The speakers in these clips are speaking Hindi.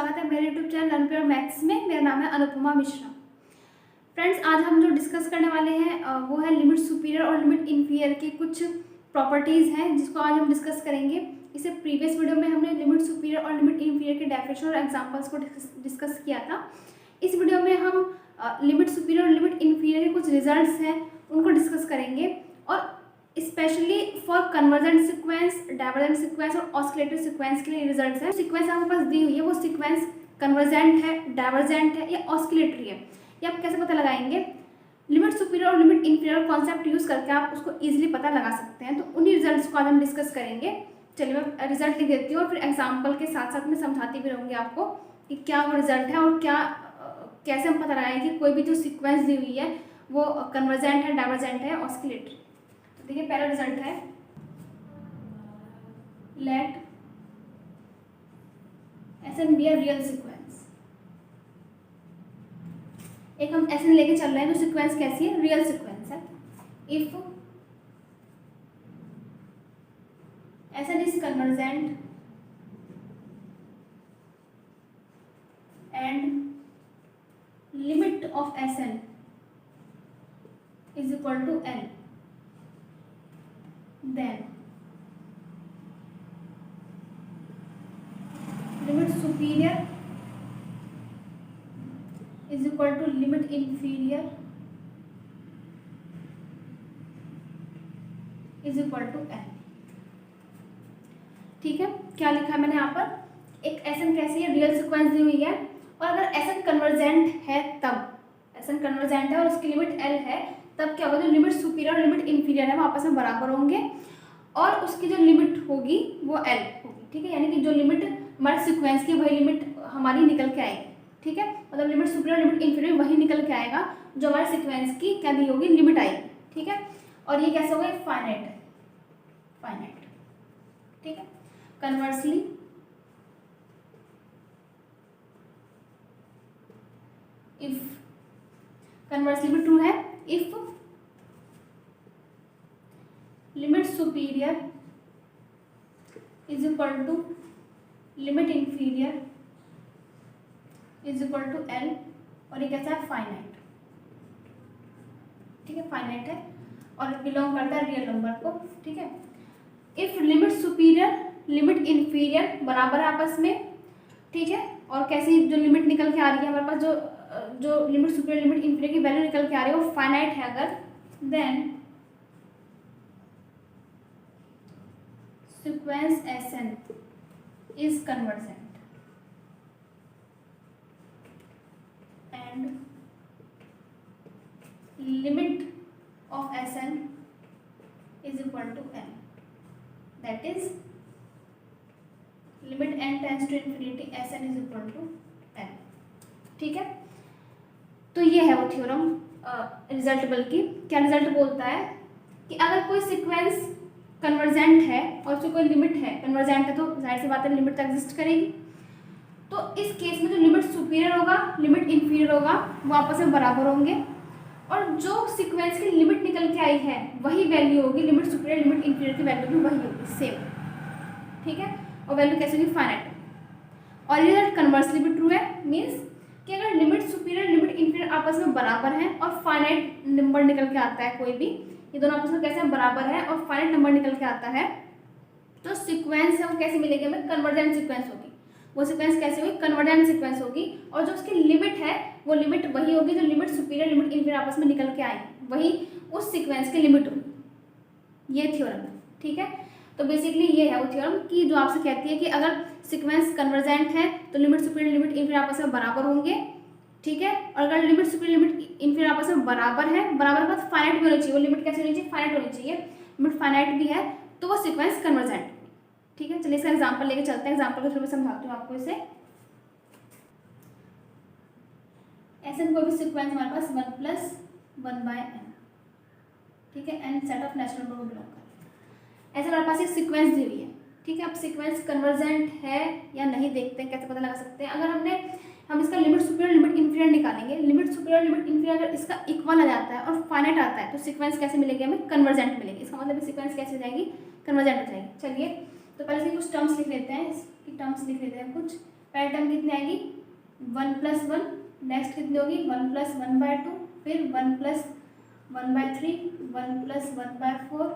स्वागत है मेरे YouTube channel learn pure maths में। मेरा नाम है अनुपमा मिश्रा। फ्रेंड्स, आज हम जो डिस्कस करने वाले हैं वो है लिमिट सुपीरियर और लिमिट इन्फीरियर की कुछ प्रॉपर्टीज़ हैं जिसको आज हम डिस्कस करेंगे। इससे प्रीवियस वीडियो में हमने लिमिट सुपीरियर और लिमिट इन्फीरियर के डेफिनेशन और एग्जांपल्स को डिस्कस किया था। इस वीडियो में हम लिमिट सुपीरियर और लिमिट इन्फीरियर के कुछ रिजल्ट्स हैं उनको डिस्कस करेंगे, और specially for convergent sequence, divergent sequence और ऑस्किलेटरी सीक्वेंस के लिए रिजल्ट्स हैं। सीक्वेंस आपके पास दी हुई है वो सीक्वेंस कन्वर्जेंट है, डाइवर्जेंट है या ऑस्किलेटरी है, ये आप कैसे पता लगाएंगे? लिमिट सुपीरियर और लिमिट इन्फीरियर कॉन्सेप्ट यूज करके आप उसको इजीली पता लगा सकते हैं। तो उन्हीं रिजल्ट्स को आज हम डिस्कस करेंगे। चलिए मैं रिजल्ट लिख देती हूँ और फिर एग्जाम्पल के साथ साथ मैं समझाती भी रहूँगी आपको कि क्या वो रिजल्ट है और क्या कैसे हम पता लगाएं कि कोई भी जो सीक्वेंस दी हुई है वो कन्वर्जेंट है, डाइवर्जेंट है, ऑस्किलेटरी। तो देखिए पहला रिजल्ट है, let Sn be a real sequence. एक हम Sn लेके चल रहे हैं तो सीक्वेंस कैसी है? रियल सीक्वेंस है। If Sn is convergent and limit of Sn is equal to L, then limit superior is equal to limit inferior is equal to L। ठीक है, क्या लिखा है मैंने यहाँ पर? एक Sn कैसी है? रियल सीक्वेंस दी हुई है, और अगर Sn कन्वर्जेंट है तब Sn कन्वर्जेंट है और उसकी लिमिट L है, तब क्या होगा? जो लिमिट सुपीरियर और लिमिट इन्फीरियर है वो आपस में बराबर होंगे और उसकी जो लिमिट होगी वो L होगी। ठीक है, यानी कि जो लिमिट हमारे सीक्वेंस की वही लिमिट हमारी निकल के आएगी। ठीक है, मतलब लिमिट सुपीरियर लिमिट इन्फीरियर वही निकल के आएगा जो हमारे सीक्वेंस की क्या दी होगी? लिमिट आएगी। ठीक है, और ये कैसे होगा? फाइनाइट है, फाइनाइट। ठीक है, कन्वर्सली इफ कन्वर्सली भी ट्रू है, if limit superior is equal to limit inferior is equal to L, और ये कैसा है? फाइनाइट। ठीक है, फाइनाइट है और बिलोंग करता है रियल नंबर को। ठीक है, if limit superior limit inferior बराबर है आपस में। ठीक है, और कैसी जो लिमिट निकल के आ रही है हमारे पास, जो लिमिट सुपीरियर लिमिट इन्फीरियर की वैल्यू निकल के आ रही है वो फाइनाइट है अगर, then sequence Sn is convergent and limit of Sn is equal to N, that is limit n tends to infinity Sn is equal to N। ठीक है, तो ये है वो थ्योरम रिजल्टेबल की। क्या रिजल्ट बोलता है कि अगर कोई सीक्वेंस कन्वर्जेंट है और उसकी कोई लिमिट है, कन्वर्जेंट है तो जाहिर सी बात है लिमिट तो एग्जिस्ट करेगी, तो इस केस में जो लिमिट सुपीरियर होगा लिमिट इन्फीरियर होगा वो आपस में बराबर होंगे, और जो सीक्वेंस की लिमिट निकल के आई है वही वैल्यू होगी, लिमिट सुपीरियर लिमिट इन्फीरियर की वैल्यू भी वही होगी, सेम। ठीक है, और वैल्यू कैसे होगी? फाइनाइट। और ये रिजल्ट कन्वर्सली भी ट्रू है, मीन्स कि अगर लिमिट सुपीरियर लिमिट इन्फीरियर आपस में बराबर हैं और फाइनाइट नंबर निकल के आता है, कोई भी ये दोनों आपस में कैसे बराबर है और फाइनाइट नंबर निकल के आता है, तो सीक्वेंस है वो कैसे मिलेगी हमें? कन्वर्जेंट सीक्वेंस होगी। वो सीक्वेंस कैसे होगी? कन्वर्जेंट सीक्वेंस होगी, और जो उसकी लिमिट है वो लिमिट वही होगी जो लिमिट सुपीरियर लिमिट इन्फीरियर आपस में निकल के आएगी, वही उस सीक्वेंस की लिमिट होगी। ये थ्योरम है। ठीक है, तो बेसिकली ये है वो थ्योरम कि जो आपसे कहती है कि अगर सीक्वेंस कन्वर्जेंट है तो लिमिट सुपीरियर लिमिट इन्फीरियर आपस में बराबर होंगे। ठीक है, और अगर लिमिट सुपीरियर लिमिट इन्फीरियर आपस में बराबर है, बराबर के बाद फाइनाइट भी होनी चाहिए, वो लिमिट कैसे होनी चाहिए? फाइनाइट होनी चाहिए। लिमिट फाइनाइट भी है तो वो सीक्वेंस कन्वर्जेंट है। ठीक है, चलिए इसका एग्जांपल लेके चलते हैं। एग्जांपल को थोड़ा मैं समझाती हूँ आपको इसे। Sn कोई भी सीक्वेंस हमारे पास 1 + 1/n। ठीक है, n set of natural number को बिलोंग करता है। ऐसे हमारे पास एक सीक्वेंस दी हुई है। ठीक है, अब सीक्वेंस कन्वर्जेंट है या नहीं देखते हैं, कैसे पता लगा सकते हैं? अगर हम इसका लिमिट सुपीरियर लिमिट इन्फीरियर निकालेंगे, लिमिट सुपीरियर लिमिट इन्फीरियर अगर इसका इक्वल आ जाता है और फाइनाइट आता है तो सीक्वेंस कैसे मिलेगी हमें? कन्वर्जेंट मिलेगी। इसका मतलब सीक्वेंस कैसे हो जाएगी? कन्वर्जेंट हो जाएगी। चलिए तो पहले से कुछ टर्म्स लिख लेते हैं, इसकी टर्म्स लिख लेते हैं कुछ। पहले टर्म कितनी आएगी 1+1, नेक्स्ट कितनी होगी 1+1/2, फिर 1+1/3, 1+1/4,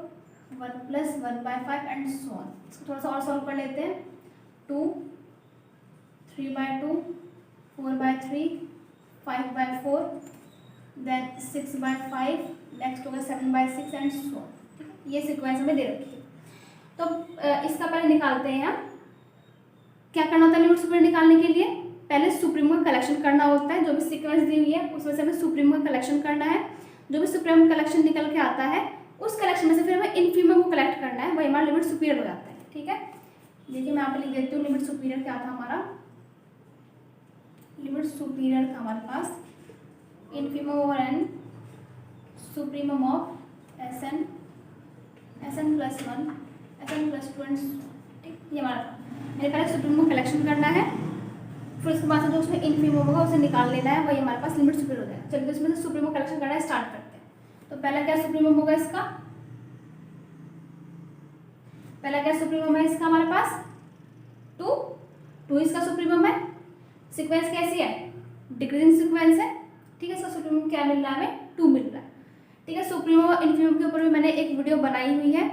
1+1/5 एंड सो ऑन। इसको थोड़ा सा और सॉल्व कर लेते हैं। 2, 3/2, 4/3, 5/4, देन 6/5, नेक्स्ट होगा 7/6 एंड सो ऑन। ठीक है, ये सीक्वेंस हमें दे रखी है। तो इसका पहले निकालते हैं। यहाँ क्या करना होता है लिमिट सुप्रीम निकालने के लिए? पहले सुप्रीमो का कलेक्शन करना होता है। जो भी सीक्वेंस दी हुई है उसमें से हमें सुप्रीमो का कलेक्शन करना है। जो भी सुप्रीमो कलेक्शन निकल के आता है उस कलेक्शन में से फिर हमें इनफीमम को कलेक्ट करना है, वही हमारा लिमिट सुपीरियर हो जाता है। ठीक है, देखिए मैं यहाँ पे लिख देती हूँ लिमिट सुपीरियर क्या था हमारा। लिमिट सुपीरियर था हमारे पास infimum over n supremum of SN, SN+1, SN+2 and ठीक, ये हमारा था। मेरे पहले सुप्रीमो कलेक्शन करना है, फिर उसके बाद जो उसमें इनफीमम होगा उसे निकाल लेना है, वही हमारे पास लिमिट सुपीरियर हो जाएगा। चलिए तो इसमें से सुप्रीमो कलेक्शन करना है, स्टार्ट करते हैं। तो पहला क्या सुप्रीमम होगा इसका? पहला क्या सुप्रीमम है इसका हमारे पास 2 इसका सुप्रीमम है। सीक्वेंस कैसी है? डिक्रीजिंग सीक्वेंस है। ठीक है, इसका सुप्रीमम क्या मिल रहा है हमें 2 मिल रहा है। ठीक है, सुप्रीमो इनफीमम के ऊपर भी मैंने एक वीडियो बनाई हुई है।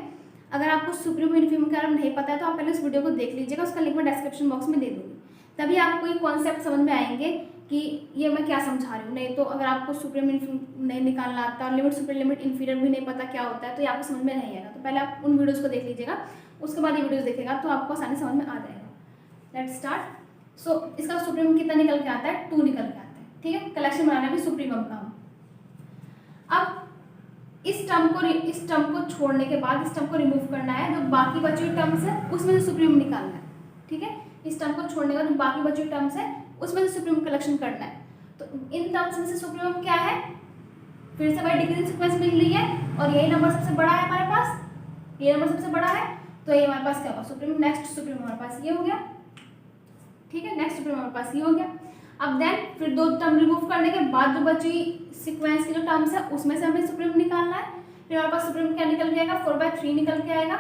अगर आपको सुप्रीमो इनफीमम के बारे में नहीं पता है तो आप पहले उस वीडियो को देख लीजिएगा, उसका लिंक मैं डिस्क्रिप्शन बॉक्स में दे दूँगी। तभी आपको ये कॉन्सेप्ट समझ में आएंगे कि ये मैं क्या समझा रही हूँ। नहीं तो अगर आपको सुप्रीम इनफीमम नहीं निकालना आता और लिमिट सुपीरियर लिमिट इन्फीरियर भी नहीं पता क्या होता है तो ये आपको समझ में नहीं आएगा। तो पहले आप उन वीडियोज़ को देख लीजिएगा, उसके बाद ये वीडियोज़ देखेगा तो आपको आसानी समझ में आ जाएगा। Let's start. सो इसका सुप्रीम कितना निकल के आता है 2 निकल के आता है। ठीक है, कलेक्शन बनाना भी सुप्रीमम का। अब इस टर्म को छोड़ने के बाद इस टर्म को रिमूव करना है। जो बाकी बची हुई टर्म्स है उसमें से सुप्रीम निकालना है। ठीक है, इस टर्म को छोड़ने का जो बाकी बची हुई टर्म्स है उसमें से सुप्रीम कलेक्शन करना है। तो इन टर्म्स में से सुप्रीम क्या है? फिर से वही डिक्रीजिंग सीक्वेंस मिल रही है और यही नंबर सबसे बड़ा है हमारे पास, ये नंबर सबसे बड़ा है तो ये हमारे पास क्या होगा सुप्रीम। नेक्स्ट सुप्रीम हमारे पास ये हो गया। ठीक है, नेक्स्ट सुप्रीम हमारे पास ये हो गया। अब देन फिर 2 टर्म रिमूव करने के बाद जो बची सीक्वेंस की जो टर्म्स है उसमें से हमें सुप्रीम निकालना है। फिर हमारे पास सुप्रीम क्या निकल के आएगा 4/3 निकल के आएगा।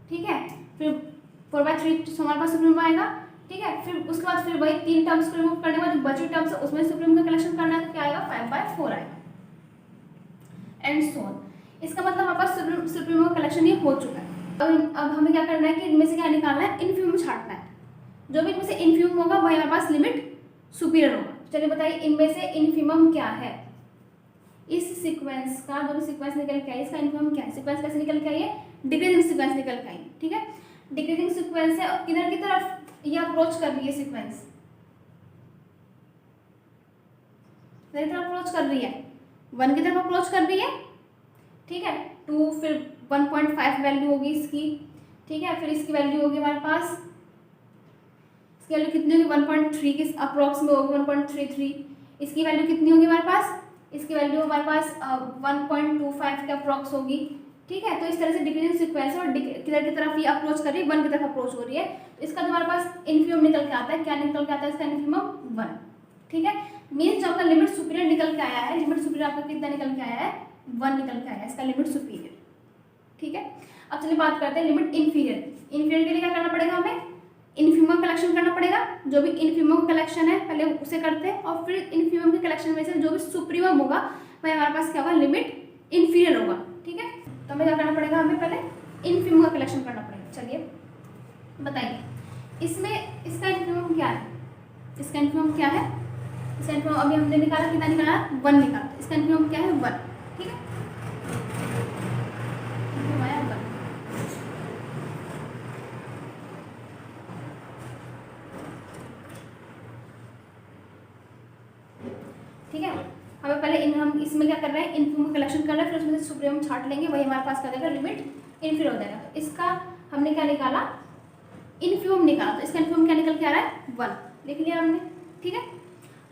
ठीक है, फिर 4/3 हमारे पास सुप्रीम आएगा। ठीक है, फिर उसके बाद फिर वही 3 टर्म्स को रिमूव करने के बाद जो बची टर्म्स है उसमें सुप्रीम का कलेक्शन करना है तो क्या आएगा 5/4 आएगा एंड सो ऑन। इसका मतलब हमारे पास सुप्रीम का कलेक्शन ये हो चुका है। अब हमें क्या करना है कि इनमें से क्या निकालना है, इनफीमम छांटना है। जो भी इनमें से इनफीमम होगा वही हमारे पास लिमिट सुपीरियर होगा। चलिए बताइए इनमें से इनफीमम क्या है? इस सीक्वेंस का जो भी सीक्वेंस निकल के आई इसका इनफीमम क्या है? सीक्वेंस कैसे निकल के आई है? डिक्रीजिंग सीक्वेंस निकल के आई। ठीक है, डिक्रीजिंग सीक्वेंस है और किधर की तरफ ये अप्रोच कर रही है सीक्वेंस? किधर की तरफ अप्रोच कर रही है? 1 की तरफ अप्रोच कर रही है। ठीक है, 2 फिर 1.5 वैल्यू होगी इसकी। ठीक है, फिर इसकी वैल्यू होगी हमारे पास, इसकी वैल्यू कितनी होगी 1.3 के अप्रोक्स में होगी 1.33। इसकी वैल्यू कितनी होगी हमारे पास? इसकी वैल्यू हमारे पास 1.25 के अप्रोक्स होगी। ठीक है, तो इस तरह से डिक्रीजिंग सीक्वेंस और किधर की तरफ ये अप्रोच कर रही है 1 की तरफ अप्रोच हो रही है। तो इसका जो हमारे पास इनफीमम निकल के आता है, क्या निकल के आता है इसका इनफीमम 1। ठीक है, मीन्स जो आपका लिमिट सुपीरियर निकल के आया है, लिमिट सुपीरियर आपका कितना निकल के आया है 1 निकल के आया है इसका लिमिट सुपीरियर। ठीक है, अब चलिए बात करते हैं लिमिट इन्फीरियर। इन्फीरियर के लिए क्या करना पड़ेगा हमें? इनफीमम कलेक्शन करना पड़ेगा। जो भी इनफीमम कलेक्शन है पहले उसे करते हैं और फिर इनफीमम के कलेक्शन में से जो भी सुप्रीमम होगा वह हमारे पास क्या होगा लिमिट इन्फीरियर होगा। ठीक है, तो हमें क्या करना पड़ेगा? हमें पहले इनफीमम का कलेक्शन करना पड़ेगा। चलिए बताइए इसमें इसका इनफीमम क्या है? इसका इनफीमम क्या है? इसका इनफीमम अभी हमने निकाला, कितना निकाला 1 निकाला। इसका इनफीमम क्या है 1। ठीक है, ठीक है, हमें पहले हम इसमें क्या कर रहे हैं इनफीमम कलेक्शन कर रहे हैं, फिर उसमें से सुप्रीमम छांट लेंगे, वही हमारे पास क्या देगा लिमिट इन्फीरियर हो जाएगा। तो इसका हमने क्या निकाला इनफीमम निकाला, तो इसका इनफीमम क्या निकल के आ रहा है 1 लिख लिया हमने। ठीक है,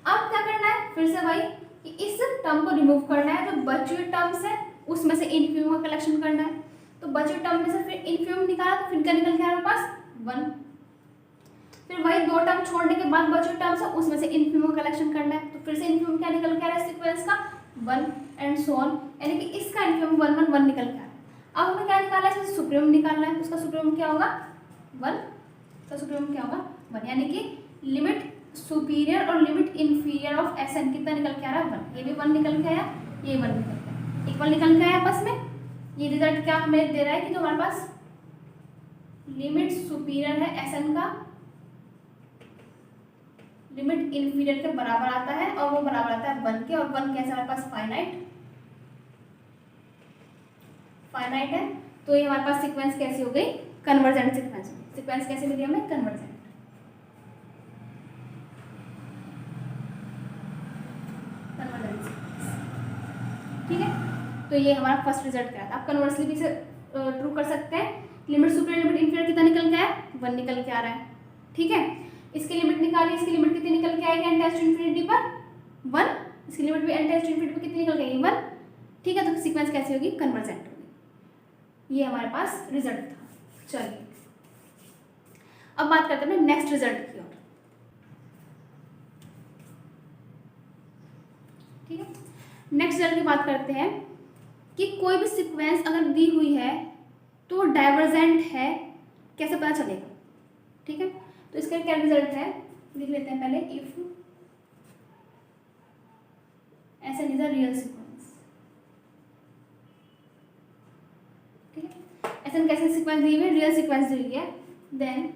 अब क्या करना है फिर से वही कि इस टर्म को रिमूव करना है। जो बची हुई टर्म्स है उसमें से इनफीमम का कलेक्शन करना है। तो बची हुई टर्म में से फिर इनफीमम निकाला तो फिर क्या निकल के आ रहा है हमारे पास 1। फिर वही 2 टर्म छोड़ने के बाद बचे हुए टर्म्स है उसमें से इनफीमम कलेक्शन करना है। तो फिर से इनफीमम क्या निकल के आ रहा है सीक्वेंस का 1 एंड सो ऑन, यानी कि इसका इनफीमम 1 1 1 निकल के आ रहा है। अब हमें क्या निकालना है? इसमें सुप्रीमम निकालना है। उसका सुप्रीमम क्या होगा 1। तो सुप्रीमम क्या होगा 1, यानी कि लिमिट सुपीरियर और limit inferior of S N कितना निकल के आ रहा है 1, ये भी 1 निकल के आया, ये 1 निकल के आया, इक्वल निकल के आया आपस में। ये रिजल्ट क्या हमें दे रहा है कि जो हमारे पास लिमिट सुपीरियर है एस एन का लिमिट इन्फीरियर के बराबर आता है, और वो बराबर आता है 1 के, और 1 कैसे हमारे पास फाइनाइट है। तो ये हमारे पास सीक्वेंस कैसी हो गई, कन्वर्जेंट सीक्वेंस। सीक्वेंस कैसे मिली हमें, कन्वर्जेंट। ठीक है, तो ये हमारा फर्स्ट रिजल्ट क्या था। आप कन्वर्सली भी से ट्रू कर सकते हैं। लिमिट सुपीरियर लिमिट इन्फीरियर कितना निकल के आया, 1 निकल के आ रहा है। ठीक है, इसकी लिमिट निकालिए, इसकी लिमिट कितनी निकल के आएगी एन टेंड्स टू इन्फिनिटी पर 1, इसकी लिमिट भी एन टेंड्स टू इन्फिनिटी पर कितनी निकल के आएगी 1। ठीक है, तो सीक्वेंस कैसी होगी, कन्वर्जेंट होगी। ये हमारे पास रिजल्ट था। चलिए अब बात करते हैं नेक्स्ट रिजल्ट की ओर। ठीक है, नेक्स्ट रिजल्ट की बात करते हैं कि कोई भी सीक्वेंस अगर दी हुई है तो डाइवर्जेंट है, कैसे पता चलेगा। ठीक है, तो इसका क्या रिजल्ट है, लिख लेते हैं पहले। If S N is a real sequence. ठीक है, एस एन कैसे सीक्वेंस दी हुई है, रियल सीक्वेंस दी हुई है, then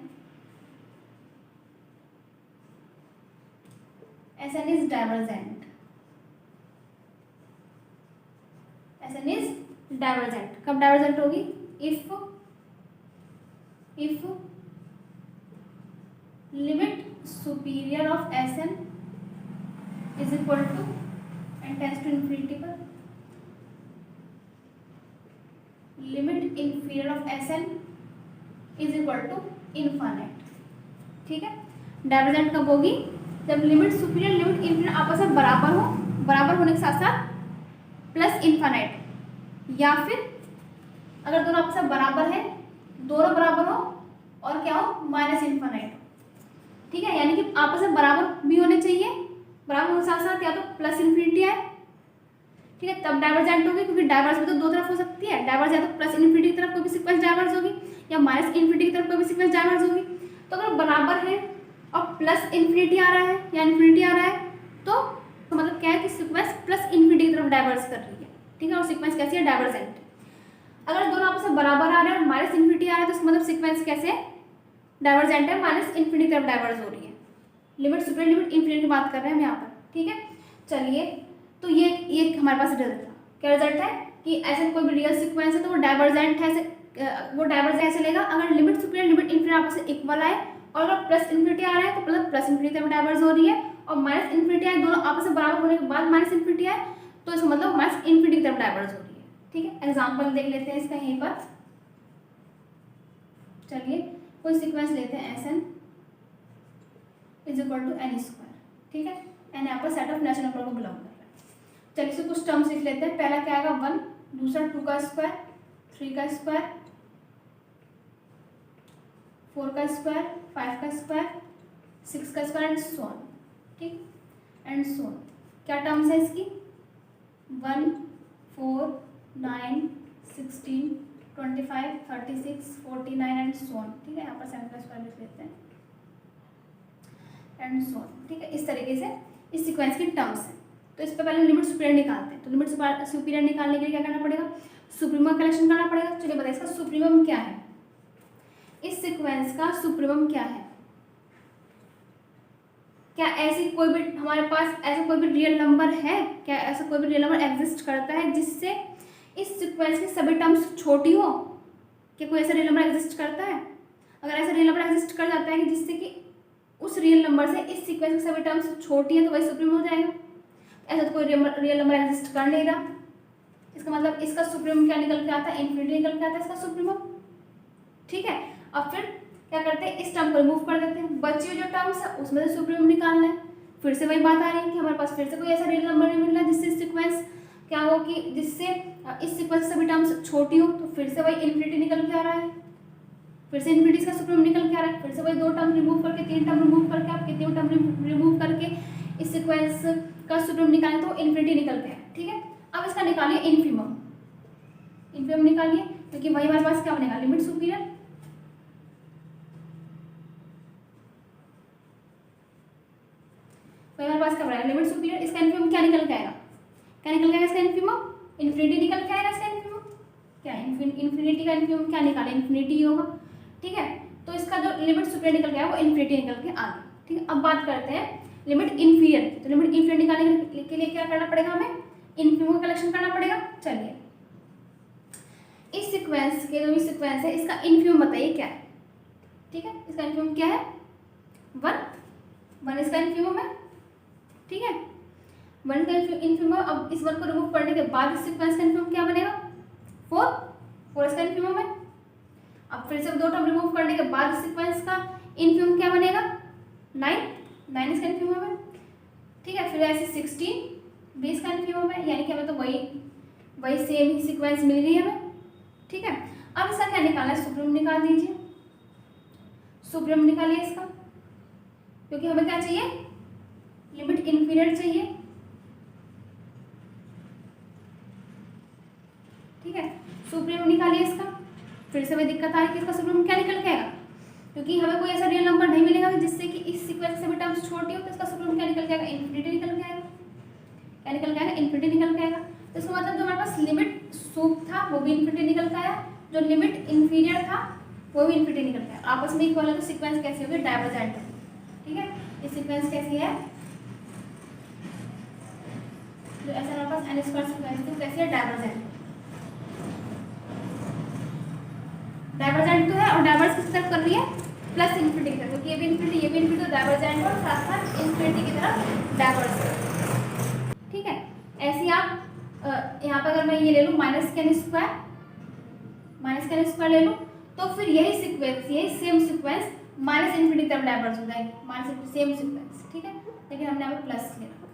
S N is divergent. S N is divergent कब डाइवर्जेंट होगी, if limit superior of S N is equal to n tends to infinity पर limit inferior of S N is equal to infinite. ठीक है, डाइवर्जेंट कब होगी, जब लिमिट सुपीरियर लिमिट इन्फीरियर आपस में बराबर हो, बराबर होने के साथ साथ प्लस इनफाइनाइट, या फिर अगर दोनों आपस में बराबर है, दोनों बराबर हो और क्या हो, माइनस इनफाइनाइट। ठीक है, यानी कि आपस में बराबर भी होने चाहिए, बराबर होने के साथ साथ या तो प्लस इन्फिनिटी है। ठीक है, तब डाइवर्जेंट होगी, क्योंकि डाइवर्स भी तो दो तरफ हो सकती है। डाइवर्स या तो प्लस इन्फिनिटी की तरफ कोई भी सीक्वेंस डाइवर्स होगी, या माइनस इन्फिनिटी की तरफ कोई भी सीक्वेंस डाइवर्स होगी। तो अगर बराबर है और प्लस इन्फिनिटी आ रहा है या इन्फिनिटी आ रहा है, तो मतलब क्या है कि सीक्वेंस प्लस इन्फिनिटी की तरफ डाइवर्स कर रही है। ठीक है, और सीक्वेंस कैसी है, डाइवर्जेंट। अगर दोनों आपस में बराबर आ रहे हैं और माइनस इन्फिनिटी आ रहा है, तो इसका मतलब सीक्वेंस कैसे डाइवर्जेंट है, माइनस इन्फिनिटी की तरफ डाइवर्स हो रही है। लिमिट सुपीरियर लिमिट इन्फिनिटी की बात कर रहे हैं हम यहाँ पर। ठीक है, चलिए, तो ये हमारे पास रिजल्ट था। क्या रिजल्ट है कि ऐसे कोई भी रियल सीक्वेंस है तो वो डाइवर्जेंट है, वो डाइवर्जेंट ऐसे लेगा अगर लिमिट सुपीरियर लिमिट इन्फिनिटी आपस में इक्वल आए, और अगर प्लस इन्फिनिटी आ रहा है तो मतलब प्लस इन्फिनिटी की तरफ डाइवर्स हो रही है, और माइनस इन्फिनिटी आए, दोनों आपस में बराबर होने के बाद माइनस इन्फिनिटी आए, तो इसका मतलब माइनस इन्फिनिटी की तरफ डाइवर्स हो रही है। ठीक है, एग्जाम्पल देख लेते हैं इसका यहीं पर। चलिए, कोई सीक्वेंस लेते हैं S N is equal to N square. ठीक है, एन यहाँ पर सेट ऑफ नेचुरल नंबर को बिलोंग कर रहा है। चलिए, इसे कुछ टर्म्स लिख लेते हैं। पहला क्या आएगा 1, दूसरा 2 का स्क्वायर, 3 का स्क्वायर, 4 का स्क्वायर, 5 का स्क्वायर, 6 का स्क्वायर एंड सो ऑन। ठीक, एंड सो ऑन। क्या टर्म्स है इसकी, 1, 4, 9, 16, 25, 36, 49 एंड सो ऑन। ठीक है, यहाँ पर 7 का स्क्वायर लिख लेते हैं एंड सो ऑन। ठीक है, इस तरीके से इस सीक्वेंस की टर्म्स है। तो इस पर पहले लिमिट सुपीरियर निकालते हैं। तो लिमिट सुपीरियर निकालने के लिए क्या करना पड़ेगा, सुप्रीमम कलेक्शन करना पड़ेगा। चलिए बताइए इसका सुप्रीमम क्या है, इस सीक्वेंस का सुप्रीमम क्या है। क्या ऐसी कोई भी हमारे पास ऐसा कोई भी रियल नंबर है, क्या ऐसा कोई भी रियल नंबर एग्जिस्ट करता है जिससे इस सीक्वेंस की सभी टर्म्स छोटी हो। क्या कोई ऐसा रियल नंबर एग्जिस्ट करता है, अगर ऐसा रियल नंबर एग्जिस्ट कर जाता है कि जिससे कि उस रियल नंबर से इस सीक्वेंस की सभी टर्म्स छोटी है, तो वही सुप्रीम हो जाएगा। ऐसा तो कोई रियल नंबर एग्जिस्ट कर नहीं रहा, इसका मतलब इसका सुप्रीमम क्या निकल के आता है, इन्फिनिटी निकल के आता है इसका सुप्रीमम। ठीक है, अब फिर क्या करते हैं, इस टर्म को रिमूव कर देते हैं, बची हुई जो टर्म्स है उसमें से सुप्रीमम निकालना है। फिर से वही बात आ रही है कि हमारे पास फिर से कोई ऐसा रियल नंबर नहीं मिल रहा जिससे सीक्वेंस क्या हो कि जिससे इस सीक्वेंस सभी टर्म्स छोटी हो, तो फिर से वही इन्फिनिटी निकल के आ रहा है, फिर से इन्फिनिटी का सुप्रीमम निकल के आ रहा है। फिर से वही 2 टर्म रिमूव करके 3 टर्म रिमूव करके आप कितने टर्म रिमूव करके इस सीक्वेंस का सुप्रीमम निकालें तो इन्फिनिटी निकल के आए। ठीक है, अब इसका निकालिए इन्फीमम, इन्फीमम निकालिए, क्योंकि वही हमारे पास क्या बनेगा, लिमिट सुपीरियर तो हमारे पास क्या बनेगा, लिमिट सुपीरियर, इसका इन्फिमम क्या निकल के आएगा, क्या निकल के आएगा इसका इन्फिमम, इन्फिनिटी निकल के आएगा इसका इन्फिमम, क्या इन्फिनिटी का इन्फिमम क्या निकाले, इन्फिनिटी ही होगा, ठीक है। तो इसका जो लिमिट सुपीरियर निकल के आया वो इन्फिनिटी निकल के आ गया, ठीक है। अब बात करते हैं लिमिट इन्फीरियर, तो लिमिट इन्फीरियर निकालने के लिए क्या करना पड़ेगा, हमें इन्फिमम का कलेक्शन करना पड़ेगा। चलिए इस सीक्वेंस के जो भी सीक्वेंस है इसका इन्फिमम बताइए क्या है, ठीक है। इसका इन्फिमम क्या है, 1 इसका इन्फिमम है, ठीक है, 1 का इन्फिमम। अब इस 1 को रिमूव करने के बाद इस सीक्वेंस का इन्फिमम क्या बनेगा, 4 इसका इन्फिमम है। अब फिर से 2 टर्म रिमूव करने के बाद इस सीक्वेंस का इन्फिमम क्या बनेगा, 9 इसका इन्फिमम है, ठीक है। फिर ऐसे 16 भी इसका इन्फिमम है, यानी कि हमें तो वही सेम ही सीक्वेंस मिल गई हमें, ठीक है। अब इसका क्या निकालना है, सुप्रीम निकाल दीजिए, सुप्रीम निकालिए इसका, क्योंकि हमें क्या चाहिए, लिमिट इन्फीरियर चाहिए, ठीक है। सुप्रीम निकालिए इसका, फिर से वही दिक्कत आ रही है कि इसका सुप्रीम क्या निकल के आएगा, क्योंकि हमें कोई ऐसा रियल नंबर नहीं मिलेगा जिससे कि इस सीक्वेंस से भी टर्म्स छोटी हो, तो इसका सुप्रीम क्या निकल के आएगा, इन्फिनिटी निकल के आएगा, क्या निकल के आएगा, इन्फिनिटी निकल के आएगा। तो इसका मतलब जो हमारे पास लिमिट सूप था वो भी इन्फिनिटी निकल के आया, जो लिमिट इन्फीरियर था वो भी इन्फिनिटी निकल के आया, आपस में इक्वल है, तो सीक्वेंस कैसी होगी, डाइवर्जेंट होगी, ठीक है। ये सीक्वेंस कैसी है, जो ऐसा हमारे पास n स्क्वायर सीक्वेंस थी कैसी है, डाइवर्जेंट, डाइवर्जेंट तो है, और डाइवर्स किस तरफ कर रही है, प्लस इन्फिनिटी की तरफ, क्योंकि ये भी इन्फिनिटी तो डाइवर्जेंट और साथ साथ इन्फिनिटी की तरफ डाइवर्स, ठीक है। ऐसे आप यहाँ पर अगर मैं ये ले लूँ माइनस के n स्क्वायर ले लूँ, तो फिर यही सीक्वेंस, यही सेम सीक्वेंस माइनस इन्फिनिटी की तरफ डाइवर्स हो जाएगी, माइनस सेम सीक्वेंस, ठीक है। लेकिन हमने यहाँ पे प्लस ले रखा,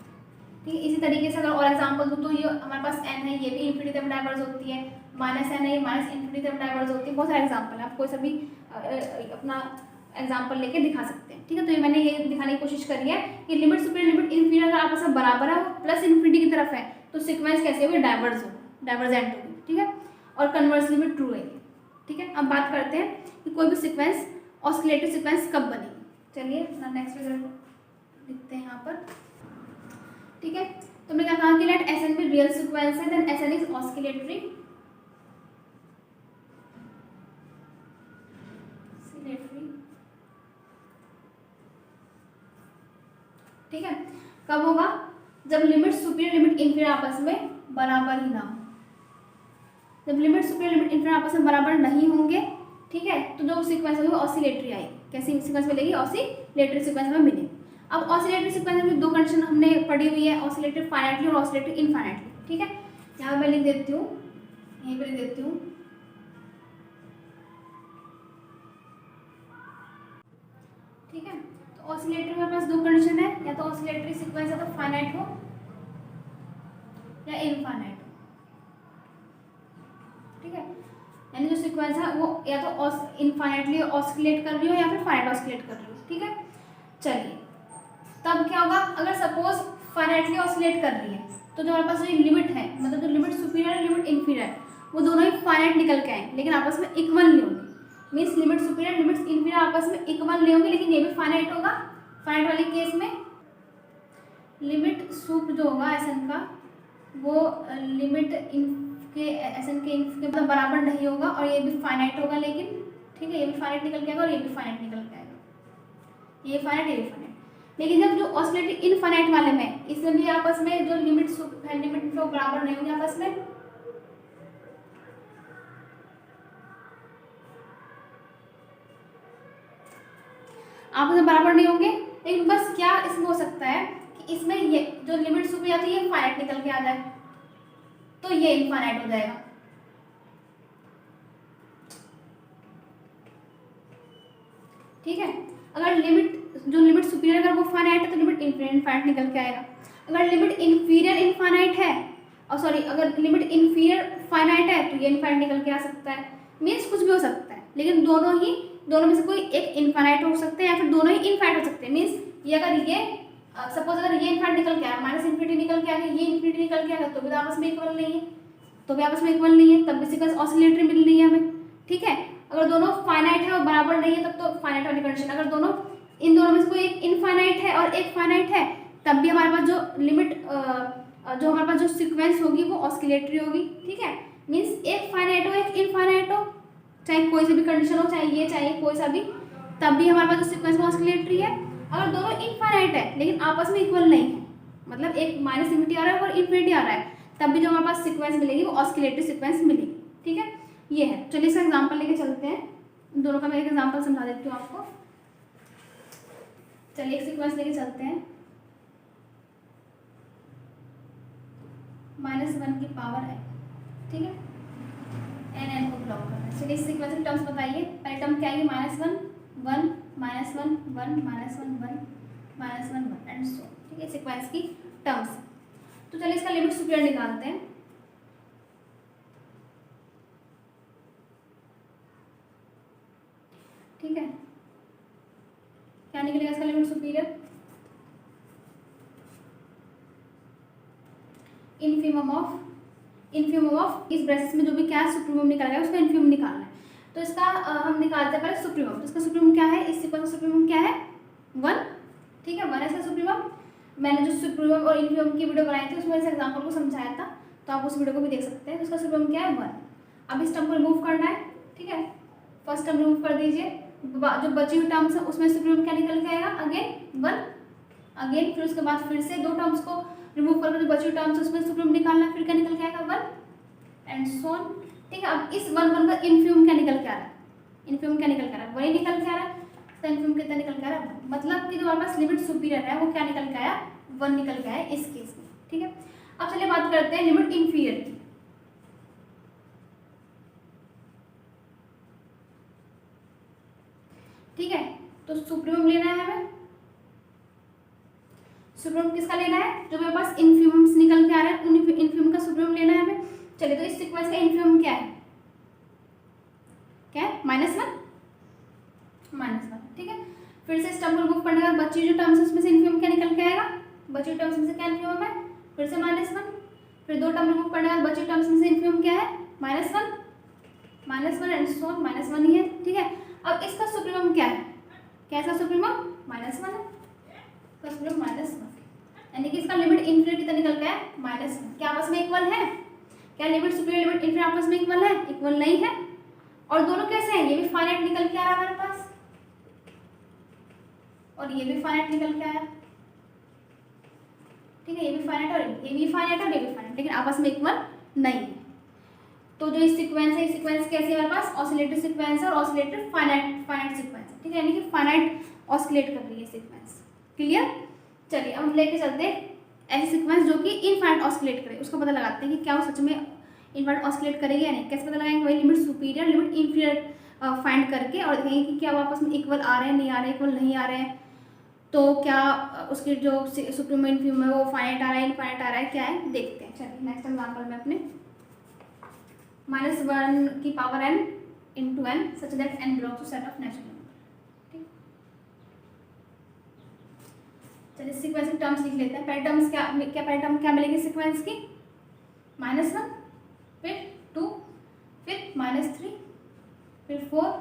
ठीक है। इसी तरीके से अगर और एग्जाम्पल दूँ तो ये हमारे पास n है, ये भी इन्फिनिटी तरफ डाइवर्स होती है, माइनस n है, ये माइनस इन्फिनिटी तरफ डाइवर्स होती है। बहुत सारे एग्जाम्पल है, आप कोई सा भी अपना एग्जाम्पल लेके दिखा सकते हैं, ठीक है। तो ये मैंने ये दिखाने की कोशिश करी है कि लिमिट सुपीरियर लिमिट इन्फीरियर अगर आपस में बराबर है, प्लस इन्फिनिटी की तरफ है, तो सीक्वेंस कैसे होगी, डाइवर्जेंट होगी, ठीक है। और कन्वर्सली भी ट्रू है, ठीक है। अब बात करते हैं कि कोई भी सीक्वेंस ऑस्किलेटरी सीक्वेंस कब बनेगी। चलिए अपना नेक्स्ट फिगर लिखते हैं यहाँ पर, ठीक है। तो हमने क्या कहा कि लेट एस एन भी रियल सीक्वेंस है, then S N is oscillatory, ठीक है। कब होगा, जब लिमिट सुपीरियर लिमिट इन्फीरियर आपस में बराबर ही ना हो, जब लिमिट सुपीरियर लिमिट इन्फीरियर आपस में बराबर नहीं होंगे, ठीक है, तो जो सीक्वेंस होगी ऑसिलेटरी आएगी। कैसी सीक्वेंस मिलेगी, ऑसिलेटरी सीक्वेंस में मिलेगी। अब ऑसिलेटरी सीक्वेंस में 2 कंडीशन हमने पढ़ी हुई है, ऑसिलेटरी फाइनाइटली और ऑसिलेटरी इनफाइनाइटली, ठीक है। यहाँ मैं लिख देती हूँ, यहीं पर लिख देती हूँ, ठीक है। तो ऑसिलेटरी में पास 2 कंडीशन है, या तो ऑसिलेटरी सीक्वेंस है तो फाइनाइट हो या इनफाइनाइट हो, ठीक है। यानी जो सीक्वेंस है वो या तो इनफाइनाइटली ऑस्किलेट कर रही हो या फिर फाइनाइट ऑस्किलेट कर रही हो, ठीक है। चलिए तब क्या होगा, अगर सपोज फाइनाइटली ऑस्किलेट कर रही है, तो जो हमारे पास जो लिमिट है, मतलब जो लिमिट सुपीरियर लिमिट इन्फीरियर, वो दोनों ही फाइनाइट निकल के आएंगे, लेकिन आपस में इक्वल नहीं होंगे। Means limit superior limit inferior आपस में इक्वल नहीं होंगे, लेकिन ये भी फाइनाइट होगा। फाइनाइट वाले केस में लिमिट सुप जो होगा एस एन का, वो लिमिट के एस एन के मतलब बराबर नहीं होगा, और ये भी फाइनाइट होगा, लेकिन ठीक है, ये भी फाइनाइट निकल के आएगा और ये भी फाइनाइट निकल के आएगा, ये फाइनाइट, ये भी फाइनाइट। लेकिन जब जो ऑसिलेटरी इनफाइनाइट वाले में, इसमें भी आपस में जो लिमिट सुप है लिमिट फ्लो बराबर नहीं होंगे आपस में, आपस में बराबर नहीं होंगे। लेकिन बस क्या इसमें हो सकता है कि इसमें ये जो लिमिट सुप या तो ये फाइनाइट निकल के आ जाए, तो ये इनफाइनाइट हो जाएगा, ठीक है। अगर लिमिट जो लिमिट सुपीरियर अगर वो फाइनाइट है तो लिमिट इनफाइनाइट निकल के आएगा। अगर लिमिट इन्फीरियर इनफाइनाइट है, और सॉरी अगर लिमिट इन्फीरियर फाइनाइट है, तो ये इनफाइनाइट निकल के आ सकता है। मीन्स कुछ भी हो सकता है, लेकिन दोनों में से कोई एक इनफाइनाइट हो सकते हैं, या फिर दोनों ही इनफाइनाइट हो सकते हैं। मीन्स ये अगर ये सपोज अगर ये इनफाइनाइट निकल के आया, माइनस इन्फिनिटी निकल के आ गया, ये इन्फिनिटी निकल के आ गया, तो भी आपस में इक्वल नहीं है, तब भी सीक्वेंस ऑसिलेटरी मिल रही है हमें, ठीक है। अगर दोनों फाइनाइट है और बराबर नहीं है, तब तो फाइनाइट वाली कंडीशन। अगर इन दोनों में से कोई एक इनफाइनाइट है और एक फाइनाइट है, तब भी हमारे पास जो लिमिट जो हमारे पास जो सीक्वेंस होगी वो ऑस्किलेटरी होगी, ठीक है। मीन्स एक फाइनाइट हो एक इनफाइनाइट हो, चाहे कोई सी भी कंडीशन हो, चाहे ये चाहे कोई सा भी, तब भी हमारे पास जो सीक्वेंस वो ऑस्किलेटरी है। अगर दोनों इनफाइनाइट है लेकिन आपस में इक्वल नहीं है, मतलब एक माइनस इन्फिनिटी आ रहा है और इन्फिनिटी आ रहा है, तब भी जो हमारे पास सीक्वेंस मिलेगी वो ऑस्किलेटरी सीक्वेंस मिलेगी, ठीक है। ये है, चलिए इसका एग्जांपल लेके चलते हैं। दोनों का मैं एक एग्जांपल समझा देती हूँ आपको। चलिए एक सीक्वेंस लेके चलते हैं, -1 की पावर है, ठीक है, n को ब्लॉक करना है। चलिए इस सीक्वेंस के टर्म्स बताइए। पहले टर्म क्या है, -1 1 -1 1 -1 1 -1 1 एंड सो, ठीक है, सीक्वेंस की टर्म्स। तो चलिए इसका लिमिट सुपीरियर निकालते हैं। ठीक है, क्या निकलेगा इसका लिमिट सुपीरियर, इनफीमम ऑफ इस ब्रेसेस में जो भी क्या सुप्रीमम निकाला गया उसका इनफीमम निकालना है। तो इसका हम निकालते हैं पहले सुप्रीमम। तो इसका सुप्रीमम क्या है, इस सीक्वेंस का सुप्रीमम क्या है, 1, ठीक है, 1 है इसका सुप्रीमम। मैंने जो सुप्रीमम और इनफीमम की वीडियो बनाई थी उसमें इस एग्जांपल को समझाया था, तो आप उस वीडियो को भी देख सकते हैं। तो इसका सुप्रीमम क्या है, 1। अब इस टर्म को रिमूव करना है, ठीक है, फर्स्ट टर्म रिमूव कर दीजिए, जो बची हुई टर्म्स है उसमें सुप्रीमम क्या निकल के आएगा, अगेन 1, अगेन फिर उसके बाद फिर से दो टर्म्स को रिमूव करके जो बची हुई टर्म्स उसमें सुप्रीमम निकालना है, फिर क्या निकल के आएगा, 1 एंड सो ऑन, ठीक है। अब इस 1 1 का इनफीमम क्या निकल के आ रहा है, इनफीमम क्या निकल के आ रहा है, वही निकल के आ रहा है। तो इनफीमम कितना निकल के आ रहा है, मतलब कि जो हमारे पास लिमिट सुपीरियर है वो क्या निकल के आया, 1 निकल के आया इस केस में, ठीक है। अब चलिए बात करते हैं लिमिट इंफीरियर की। ठीक है, तो सुप्रीमम लेना है हमें। सुप्रीमम किसका लेना है, जो मेरे पास इनफीमम्स निकल के आ रहा है उन इनफीमम का सुप्रीमम लेना है हमें। चलिए तो इस सीक्वेंस का इनफीमम क्या है, क्या है, -1, ठीक है। फिर से इस टर्म को रिमूव करने के बाद बची जो टर्म्स है उसमें से इनफीमम क्या निकल के आएगा, बची हुई टर्म्स में से क्या इनफीमम है, फिर से -1, फिर दो टर्म रिमूव करने के बाद बची टर्म्स में से इनफीमम क्या है, -1 एंड सो ऑन, -1 ही है, ठीक है। अब इसका सुप्रीमम क्या है, क्या इसका सुप्रीमम -1 है, इसका सुप्रीमम -1, यानी कि इसका लिमिट इन्फिनिटी तक निकल गया है -1। क्या आपस में इक्वल है, क्या लिमिट सुपीरियर लिमिट इन्फिनिटी आपस में इक्वल है, इक्वल नहीं है। और दोनों कैसे हैं, ये भी फाइनाइट निकल के आ रहा है हमारे पास और ये भी फाइनाइट निकल के आया, ठीक है, ये भी फाइनाइट और ये भी फाइनाइट और ये भी फाइनाइट, लेकिन आपस में इक्वल नहीं है। तो जो इस सीक्वेंस है, इस सीक्वेंस कैसे हमारे पास ऑसिलेटरी सीक्वेंस है और ऑसिलेटरी फाइनाइट सीक्वेंस है, ठीक है, यानी कि फाइनाइट ऑसिलेट कर रही है सीक्वेंस, क्लियर। चलिए अब हम लेके चलते हैं ऐसी सीक्वेंस जो कि इनफाइनाइट ऑसिलेट करे, उसका पता लगाते हैं कि क्या वो सच में इनफाइनाइट ऑसिलेट करेगी या नहीं। कैसे पता लगाएंगे, वही limit superior limit inferior find करके और देखेंगे कि क्या वो आपस में इक्वल आ रहे हैं, नहीं आ रहे, इक्वल नहीं आ रहे हैं, तो क्या उसकी जो सुप्रीमम इनफीमम है वो फाइनाइट आ रहा है, इनफाइनाइट आ रहा है, क्या है देखते हैं। चलिए नेक्स्ट एग्जांपल में अपने -1 की power n into n such that n belongs to set of natural number, ठीक। चलिए सीक्वेंस की टर्म्स लिख लेते हैं। पहले टर्म्स पहले टर्म क्या मिलेगी सीक्वेंस की, -1, फिर 2, फिर -3, फिर 4,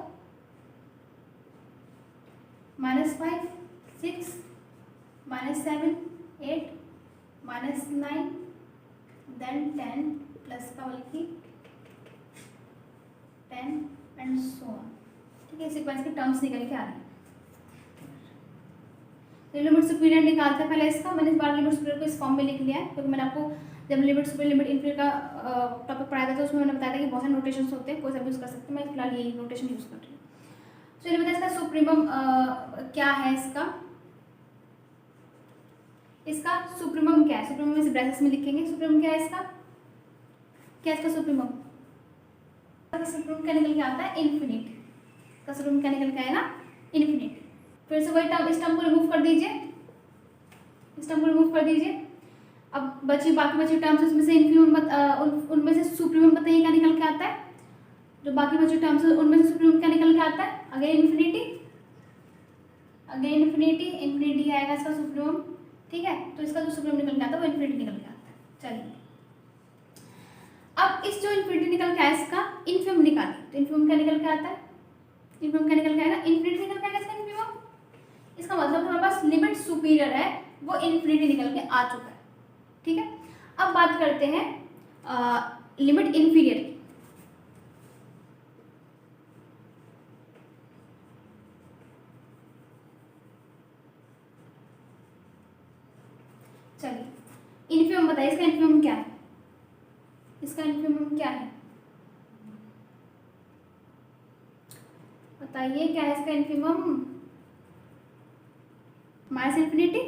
-5, 6, -7, 8, -9, देन 10 प्लस का बल्कि 10 एंड सो ऑन, ठीक है। सीक्वेंस की टर्म्स निकल के आ रही है। लिमिट सुपीरियर निकालते हैं पहले इसका। मैंने इस बार लिमिट सुपीरियर को इस फॉर्म में लिख लिया है क्योंकि मैंने आपको जब लिमिट सुपीरियर लिमिट इंफीरियर का टॉपिक पढ़ाया था तो उसमें मैंने बताया था कि बहुत सारे नोटेशंस होते हैं, कोई सा भी यूज़ कर सकते हैं। मैं फिलहाल यही नोटेशन यूज़ कर रही हूँ। चलिए बताइए इसका सुप्रीमम क्या है, इसका सुप्रीमम क्या है। सुप्रीमम इस ब्रैकेट्स में लिखेंगे। सुप्रीमम क्या है इसका, क्या इसका सुप्रीमम, सुप्रीमम क्या निकल के आता है, इन्फिनिट। इसका सुप्रीमम क्या निकल के आएगा, इन्फिनिट। फिर से वही टर्म, इस टर्म को रिमूव कर दीजिए, इस टर्म को रिमूव कर दीजिए। अब बाकी बची टर्म्स उसमें से इन्फिनिमम उनमें से सुप्रीमम बताइए क्या निकल के आता है। जो बाकी बची टर्म्स उनमें से सुप्रीमम क्या निकल के आता है, again infinity, again infinity, infinity आएगा इसका सुप्रीमम, ठीक है। तो इसका जो सुप्रीमम निकल के आता है वो इन्फिनिटी निकल के आता है। चलिए अब इस जो इन्फिनिटी निकल के आया इसका इन्फिमम निकालें। तो इन्फिमम क्या निकल के आता है, इन्फिमम क्या निकल के आएगा, इन्फिनिटी निकल के आएगा इसका इन्फिमम। इसका मतलब हमारे पास लिमिट सुपीरियर है वो इन्फिनिटी निकल के आ चुका है। ठीक है, अब बात करते हैं लिमिट इन्फीरियर की। चलिए, इन्फिमम बताइए, इसका इन्फिमम क्या है? इसका इन्फिमम क्या है बताइए, क्या है इसका इन्फिमम? Minus infinity.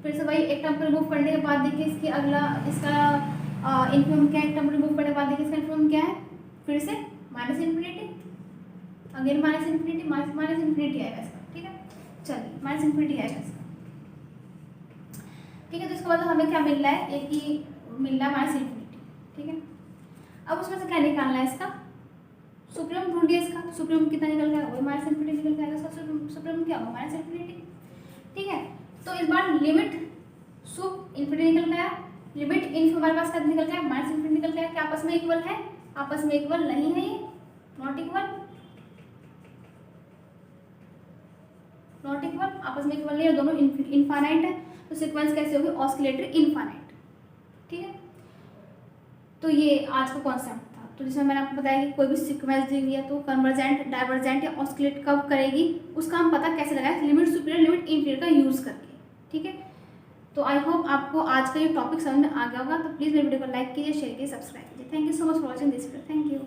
फिर से भाई एक टर्म को रिमूव करने के बाद देखिए इसकी अगला इसका इन्फिमम क्या है? एक टर्म रिमूव करने के बाद देखिए इसका इन्फिमम क्या है? फिर से minus infinity, again minus infinity, minus infinity आएगा इसका। ठीक है, चलिए माइनस इन्फिनिटी आएगा इसका। ठीक है, तो इसके बाद हमें क्या मिल रहा है? एक ही मिल रहा है माइनस इन्फिनिटी। ठीक है, अब उसमें से क्या निकालना है? इसका सुप्रीम ढूंढिए। इसका सुप्रीम कितना निकल गया? वही माइनस इन्फिनिटी निकल जाएगा। इसका सुप्रीम क्या होगा? Minus infinity. ठीक है, तो इस बार लिमिट सुप इन्फिनिटी निकल गया, लिमिट इन हमारे पास क्या निकल गया? माइनस इन्फिनिटी निकल गया। क्या आपस में इक्वल है? आपस में इक्वल नहीं है, ये नॉट इक्वल, नॉट इक्वल, आपस में इक्वल नहीं है, दोनों इनफाइनाइट है। तो सीक्वेंस कैसे होगी? Oscillatory infinite. ठीक है, तो ये आज का कॉन्सेप्ट था। तो जिसमें मैंने आपको बताया कि कोई भी सीक्वेंस दी हुई है तो कन्वर्जेंट, डाइवर्जेंट या ऑस्किलेट कब करेगी, उसका हम पता कैसे लगाएं? लिमिट सुपीरियर, लिमिट इन्फीरियर का यूज़ करके। ठीक है, तो आई होप आपको आज का ये टॉपिक समझ में आ गया होगा। तो प्लीज़ मेरे वीडियो को लाइक कीजिए, शेयर कीजिए, सब्सक्राइब कीजिए। Thank you so much for watching this video. Thank you.